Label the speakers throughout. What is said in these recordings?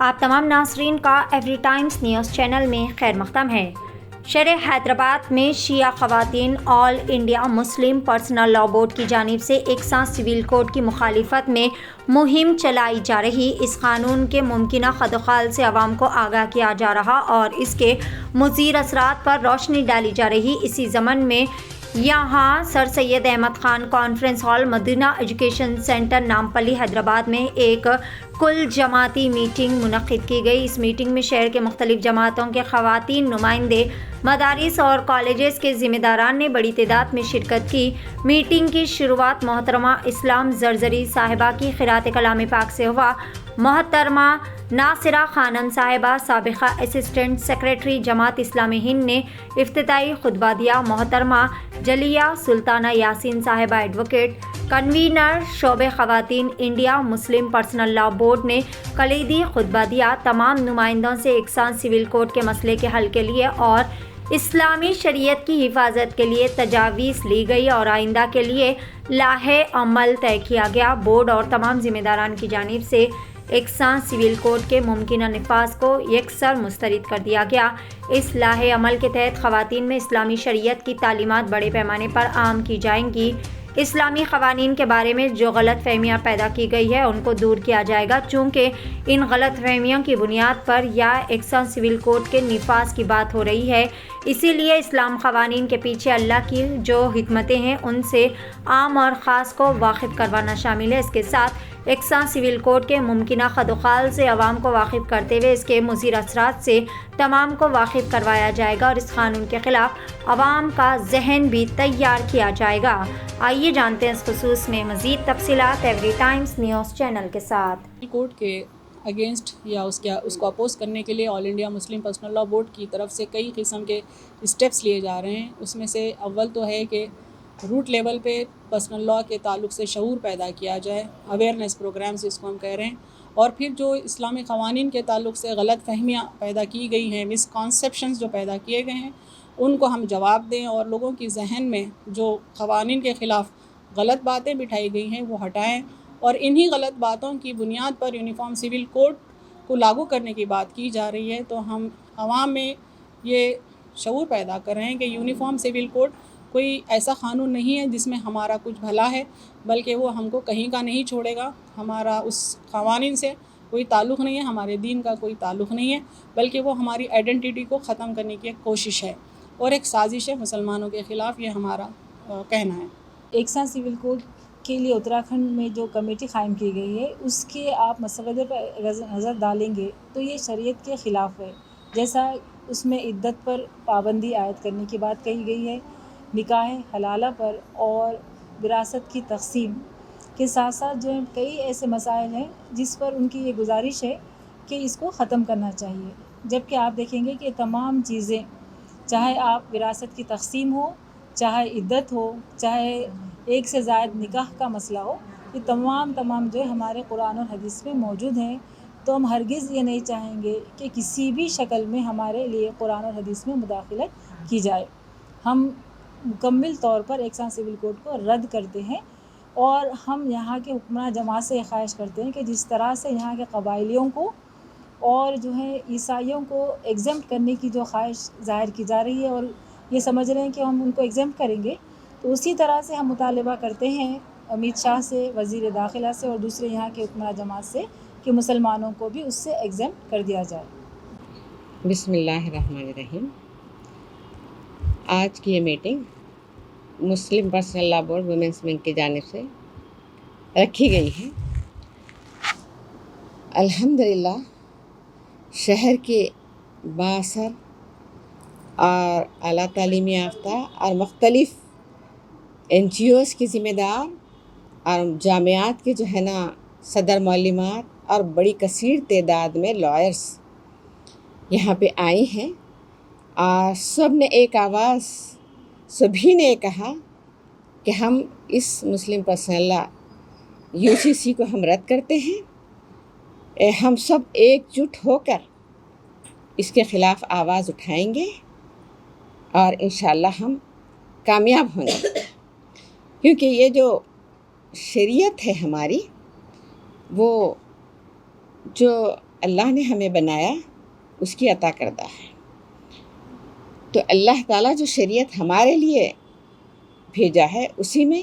Speaker 1: آپ تمام ناظرین کا ایوری ٹائمز نیوز چینل میں خیر مقدم ہے۔ شہر حیدرآباد میں شیعہ خواتین all India Muslim personal law board کی جانب سے یکساں سول کوڈ کی مخالفت میں مہم چلائی جا رہی۔ اس قانون کے ممکنہ خدوخال سے عوام کو آگاہ کیا جا رہا اور اس کے مضر اثرات پر روشنی ڈالی جا رہی۔ اسی ضمن میں یہاں سر سید احمد خان کانفرنس ہال مدینہ ایجوکیشن سینٹر نامپلی حیدرآباد میں ایک کل جماعتی میٹنگ منعقد کی گئی۔ اس میٹنگ میں شہر کے مختلف جماعتوں کے خواتین نمائندے، مدارس اور کالجز کے ذمہ داران نے بڑی تعداد میں شرکت کی۔ میٹنگ کی شروعات محترمہ اسلام زرزری صاحبہ کی قراءت کلام پاک سے ہوا۔ محترمہ ناصرہ خانم صاحبہ سابقہ اسسٹنٹ سیکریٹری جماعت اسلامی ہند نے افتتاحی خطبہ دیا۔ محترمہ جلیہ سلطانہ یاسین صاحبہ ایڈوکیٹ کنوینر شعبہ خواتین India Muslim personal law board نے کلیدی خطبہ دیا۔ تمام نمائندوں سے یکساں سول کوڈ کے مسئلے کے حل کے لیے اور اسلامی شریعت کی حفاظت کے لیے تجاویز لی گئی اور آئندہ کے لیے لائحہ عمل طے کیا گیا۔ بورڈ اور تمام ذمہ داران کی جانب سے یکساں سول کوڈ کے ممکنہ نفاذ کو یکسر مسترد کر دیا گیا۔ اس لائحہ عمل کے تحت خواتین میں اسلامی شریعت کی تعلیمات بڑے پیمانے پر عام کی جائیں گی۔ اسلامی قوانین کے بارے میں جو غلط فہمیاں پیدا کی گئی ہے ان کو دور کیا جائے گا، چونکہ ان غلط فہمیوں کی بنیاد پر یا یکساں سول کوڈ کے نفاذ کی بات ہو رہی ہے۔ اسی لیے اسلام قوانین کے پیچھے اللہ کی جو حکمتیں ہیں ان سے عام اور خاص کو واقف کروانا شامل ہے۔ اس کے ساتھ یکساں سول کوڈ کے ممکنہ خدوخال سے عوام کو واقف کرتے ہوئے اس کے مضر اثرات سے تمام کو واقف کروایا جائے گا اور اس قانون کے خلاف عوام کا ذہن بھی تیار کیا جائے گا۔ آئیے جانتے ہیں اس خصوص میں مزید تفصیلات ایوری ٹائمز نیوز چینل کے ساتھ۔
Speaker 2: کورٹ کے اگینسٹ یا اس کو اپوز کرنے کے لیے all India Muslim personal law board کی طرف سے کئی قسم کے اسٹیپس لیے جا رہے ہیں۔ اس میں سے اول تو ہے کہ روٹ لیول پہ پرسنل لاء کے تعلق سے شعور پیدا کیا جائے، اویئرنیس پروگرامز اس کو ہم کہہ رہے ہیں، اور پھر جو اسلامی قوانین کے تعلق سے غلط فہمیاں پیدا کی گئی ہیں، مس کانسیپشنز جو پیدا کیے گئے ہیں ان کو ہم جواب دیں اور لوگوں کی ذہن میں جو قوانین کے خلاف غلط باتیں بٹھائی گئی ہیں وہ ہٹائیں، اور انہی غلط باتوں کی بنیاد پر یونیفارم سول کوڈ کو لاگو کرنے کی بات کی جا رہی ہے۔ تو ہم عوام میں یہ شعور پیدا کر رہے ہیں کہ یونیفارم سول کوڈ کوئی ایسا قانون نہیں ہے جس میں ہمارا کچھ بھلا ہے، بلکہ وہ ہم کو کہیں کا نہیں چھوڑے گا۔ ہمارا اس قوانین سے کوئی تعلق نہیں ہے، ہمارے دین کا کوئی تعلق نہیں ہے، بلکہ وہ ہماری آئیڈینٹی کو ختم کرنے کی ایک کوشش ہے اور ایک سازش ہے مسلمانوں کے خلاف، یہ ہمارا کہنا ہے۔
Speaker 3: یکساں سول کوڈ کے لیے اتراکھنڈ میں جو کمیٹی قائم کی گئی ہے اس کے آپ مسودے پر نظر ڈالیں گے تو یہ شریعت کے خلاف ہے۔ جیسا اس میں عدت پر پابندی عائد کرنے کی بات کہی گئی ہے، نکاح حلالہ پر اور وراثت کی تقسیم کے ساتھ ساتھ جو ہے کئی ایسے مسائل ہیں جس پر ان کی یہ گزارش ہے کہ اس کو ختم کرنا چاہیے۔ جبکہ آپ دیکھیں گے کہ تمام چیزیں، چاہے آپ وراثت کی تقسیم ہو، چاہے عدت ہو، چاہے ایک سے زائد نکاح کا مسئلہ ہو، یہ تمام جو ہے ہمارے قرآن اور حدیث میں موجود ہیں۔ تو ہم ہرگز یہ نہیں چاہیں گے کہ کسی بھی شکل میں ہمارے لیے قرآن اور حدیث میں مداخلت کی جائے۔ ہم مکمل طور پر یکساں سول کوڈ کو رد کرتے ہیں اور ہم یہاں کے حکمراں جماعت سے یہ خواہش کرتے ہیں کہ جس طرح سے یہاں کے قبائلیوں کو اور جو ہے عیسائیوں کو ایگزمپٹ کرنے کی جو خواہش ظاہر کی جا رہی ہے اور یہ سمجھ رہے ہیں کہ ہم ان کو ایگزمپٹ کریں گے، تو اسی طرح سے ہم مطالبہ کرتے ہیں امیت شاہ سے، وزیر داخلہ سے اور دوسرے یہاں کے حکمراں جماعت سے کہ مسلمانوں کو بھی اس سے ایگزمپٹ کر دیا جائے۔
Speaker 4: بسم اللہ الرحمن الرحیم۔ آج کی یہ meeting Muslim personal law board women's wing کی جانب سے رکھی گئی ہے۔ الحمدللہ شہر کے بااثر اور اعلیٰ تعلیمی یافتہ اور مختلف NGOs کی ذمہ دار اور جامعات کے جو ہے نا صدر معلمات اور بڑی کثیر تعداد میں لائرس یہاں پہ آئے ہیں، اور سب نے ایک آواز، سبھی نے کہا کہ ہم اس مسلم پرسنل لاء UCC کو ہم رد کرتے ہیں۔ ہم سب ایک جٹ ہو کر اس کے خلاف آواز اٹھائیں گے اور انشاءاللہ ہم کامیاب ہوں گے، کیونکہ یہ جو شریعت ہے ہماری، وہ جو اللہ نے ہمیں بنایا اس کی عطا کردہ ہے. تو اللہ تعالیٰ جو شریعت ہمارے لیے بھیجا ہے اسی میں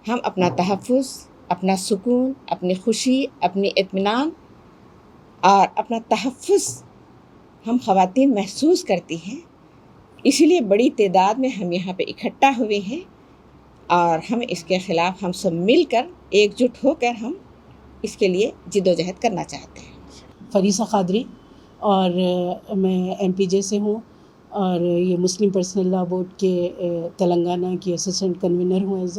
Speaker 4: ہم اپنا تحفظ، اپنا سکون، اپنی خوشی، اپنی اطمینان اور اپنا تحفظ ہم خواتین محسوس کرتی ہیں. اسی لیے بڑی تعداد میں ہم یہاں پہ اکٹھا ہوئے ہیں اور ہم اس کے خلاف ہم سب مل کر ایک جٹ ہو کر ہم اس کے لیے جد و جہد کرنا چاہتے ہیں.
Speaker 5: فریسہ قادری اور میں ایم پی جے سے ہوں اور یہ مسلم پرسنل لا بورڈ کے تلنگانہ کی اسسٹنٹ کنوینر ہوں ایز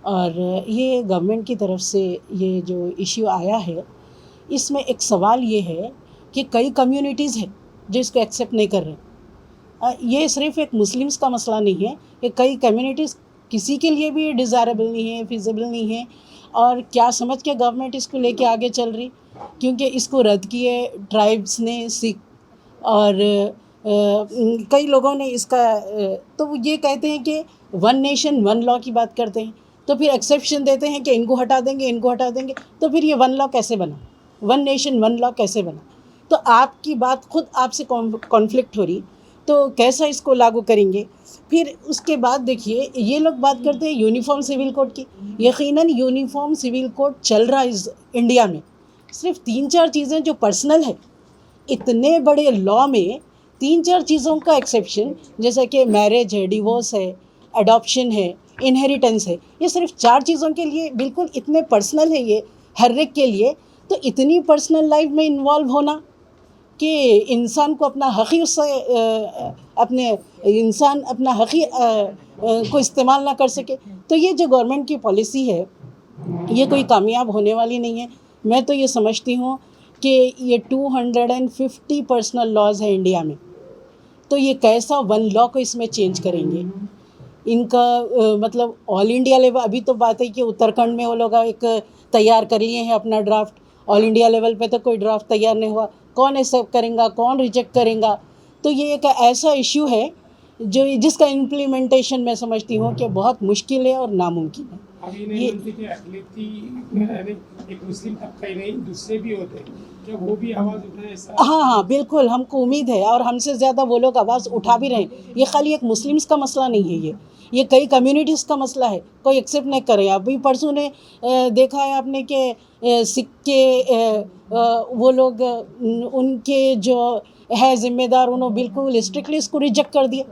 Speaker 5: اور یہ گورنمنٹ کی طرف سے یہ جو ایشو آیا ہے اس میں ایک سوال یہ ہے کہ کئی کمیونٹیز ہیں جو اس کو ایکسیپٹ نہیں کر رہے. یہ صرف ایک مسلمس کا مسئلہ نہیں ہے کہ کئی کمیونٹیز کسی کے لیے بھی ڈیزائربل نہیں ہے، فیزیبل نہیں ہے اور کیا سمجھ کے گورنمنٹ اس کو لے کے آگے چل رہی کیونکہ اس کو رد کیے ٹرائبس نے، سکھ اور کئی لوگوں نے اس کا تو وہ یہ کہتے ہیں کہ ون نیشن ون لا کی بات کرتے ہیں تو پھر ایکسیپشن دیتے ہیں کہ ان کو ہٹا دیں گے، ان کو ہٹا دیں گے، تو پھر یہ ون لا کیسے بنا، ون نیشن ون لا کیسے بنا؟ تو آپ کی بات خود آپ سے کانفلکٹ ہو رہی تو کیسا اس کو لاگو کریں گے؟ پھر اس کے بعد دیکھیے یہ لوگ بات کرتے ہیں یونیفارم سول کوڈ کی. یقیناً یونیفارم سول کوڈ چل رہا ہے انڈیا میں، صرف 3-4 چیزیں جو پرسنل ہے، اتنے بڑے لا میں 3-4 چیزوں کا ایکسیپشن جیسا کہ میرج ہے، ڈیورس ہے، اڈاپشن ہے، انہیریٹنس ہے، یہ صرف 4 چیزوں کے لیے بالکل اتنے پرسنل ہے یہ ہر ایک کے لیے. تو اتنی پرسنل لائف میں انوالو ہونا کہ انسان کو اپنا حقی اس سے اپنا حقی کو استعمال نہ کر سکے، تو یہ جو گورنمنٹ کی پالیسی ہے یہ کوئی کامیاب ہونے والی نہیں ہے. میں تو یہ سمجھتی ہوں کہ یہ 250 پرسنل لاز ہیں انڈیا میں، تو یہ کیسا ون لا کو اس میں چینج کریں گے؟ ان کا مطلب آل انڈیا لیول، ابھی تو بات ہے کہ اتراکھنڈ میں وہ لوگ ایک تیار کر لیے ہیں اپنا ڈرافٹ، آل انڈیا لیول پہ تو کوئی ڈرافٹ تیار نہیں ہوا. کون ایکسیپٹ کریں گا، کون ریجیکٹ کریں گا؟ تو یہ ایک ایسا ایشو ہے جو جس کا امپلیمنٹیشن میں سمجھتی ہوں کہ بہت مشکل ہے اور ناممکن ہے.
Speaker 6: ابھی نہیں مانتے کہ اقلیتی یعنی ایک مسلم طبقہ ہی نہیں دوسرے بھی ہوتے ہیں، کیا وہ بھی آواز اٹھائیں ایسا؟
Speaker 5: ہاں بالکل، ہم کو امید ہے اور ہم سے زیادہ وہ لوگ آواز اٹھا بھی رہے ہیں. یہ خالی ایک مسلمس کا مسئلہ نہیں ہے، یہ کئی کمیونٹیز کا مسئلہ ہے، کوئی ایکسیپٹ نہیں کرے. ابھی پرسوں نے دیکھا ہے آپ نے کہ سکھ کے وہ لوگ ان کے جو ہے ذمہ دار انہوں بالکل اسٹرکٹلی اس کو ریجیکٹ کر دیا.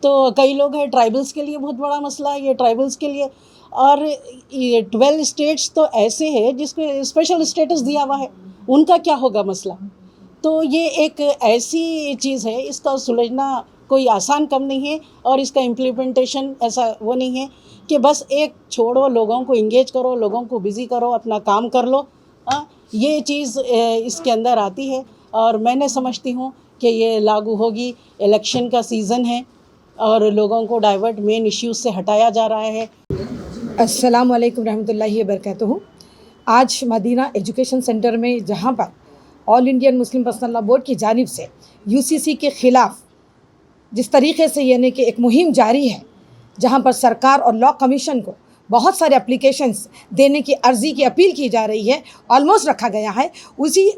Speaker 5: تو کئی لوگ ہیں ٹرائبلس کے لیے بہت بڑا مسئلہ ہے یہ ٹرائبلس کے لیے، اور 12 اسٹیٹس تو ایسے ہیں جس کو اسپیشل اسٹیٹس دیا ہوا ہے، ان کا کیا ہوگا مسئلہ؟ تو یہ ایک ایسی چیز ہے، اس کا سلجھنا کوئی آسان کم نہیں ہے اور اس کا امپلیمنٹیشن ایسا وہ نہیں ہے کہ بس ایک چھوڑو، لوگوں کو انگیج کرو، لوگوں کو بزی کرو، اپنا کام کر لو. یہ چیز اس کے اندر آتی ہے اور میں نے سمجھتی ہوں کہ یہ لاگو ہوگی. الیکشن کا سیزن ہے اور لوگوں کو ڈائیورٹ مین ایشوز سے ہٹایا جا رہا ہے.
Speaker 7: السلام علیکم رحمۃ اللہ وبرکاتہ. آج مدینہ ایجوکیشن سینٹر میں جہاں پر آل انڈین مسلم پرسنل لا بورڈ کی جانب سے UCC کے خلاف جس طریقے سے یعنی کہ ایک مہم جاری ہے، جہاں پر سرکار اور لا کمیشن کو بہت سارے اپلیکیشنز دینے کی عرضی کی اپیل کی جا رہی ہے، آلموسٹ رکھا گیا ہے، اسی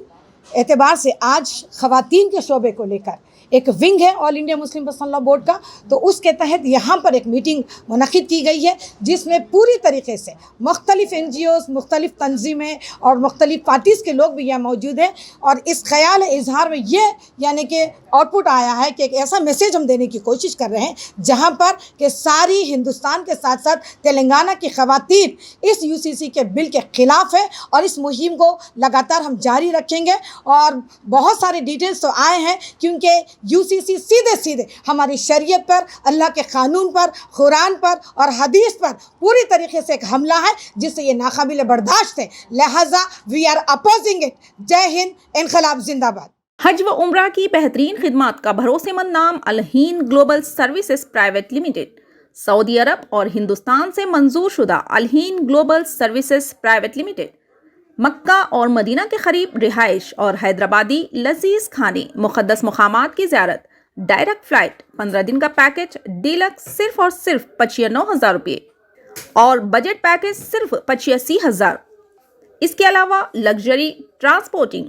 Speaker 7: اعتبار سے آج خواتین کے شعبے کو لے کر ایک ونگ ہے آل انڈیا مسلم پرسنل لا بورڈ کا، تو اس کے تحت یہاں پر ایک میٹنگ منعقد کی گئی ہے جس میں پوری طریقے سے مختلف NGOs، مختلف تنظیمیں اور مختلف پارٹیز کے لوگ بھی یہاں موجود ہیں. اور اس خیال اظہار میں یہ یعنی کہ آؤٹ پٹ آیا ہے کہ ایک ایسا میسیج ہم دینے کی کوشش کر رہے ہیں جہاں پر کہ ساری ہندوستان کے ساتھ ساتھ تلنگانہ کی خواتین اس UCC کے بل کے خلاف ہے اور اس مہم کو لگاتار ہم جاری رکھیں گے. اور بہت سارے ڈیٹیلز تو آئے ہیں کیونکہ UCC سیدھے ہماری شریعت پر، اللہ کے قانون پر، قرآن پر اور حدیث پر پوری طریقے سے ایک حملہ ہے جس سے یہ ناقابل برداشت ہے، لہٰذا وی آر اپوزنگ اٹ. جے ہند، انقلاب زندہ باد.
Speaker 8: حج و عمرہ کی بہترین خدمات کا بھروسے مند نام الہین گلوبل سروسز پرائیویٹ لمیٹڈ، سعودی عرب اور ہندوستان سے منظور شدہ الہین گلوبل سروسز پرائیویٹ لمیٹڈ، مکہ اور مدینہ کے قریب رہائش اور حیدرآبادی لذیذ کھانے، مقدس مقامات کی زیارت، ڈائریکٹ فلائٹ، 15 دن کا پیکج ڈیلکس صرف اور صرف 95,000 روپے اور بجٹ پیکج صرف 85,000. اس کے علاوہ لگژری ٹرانسپورٹنگ،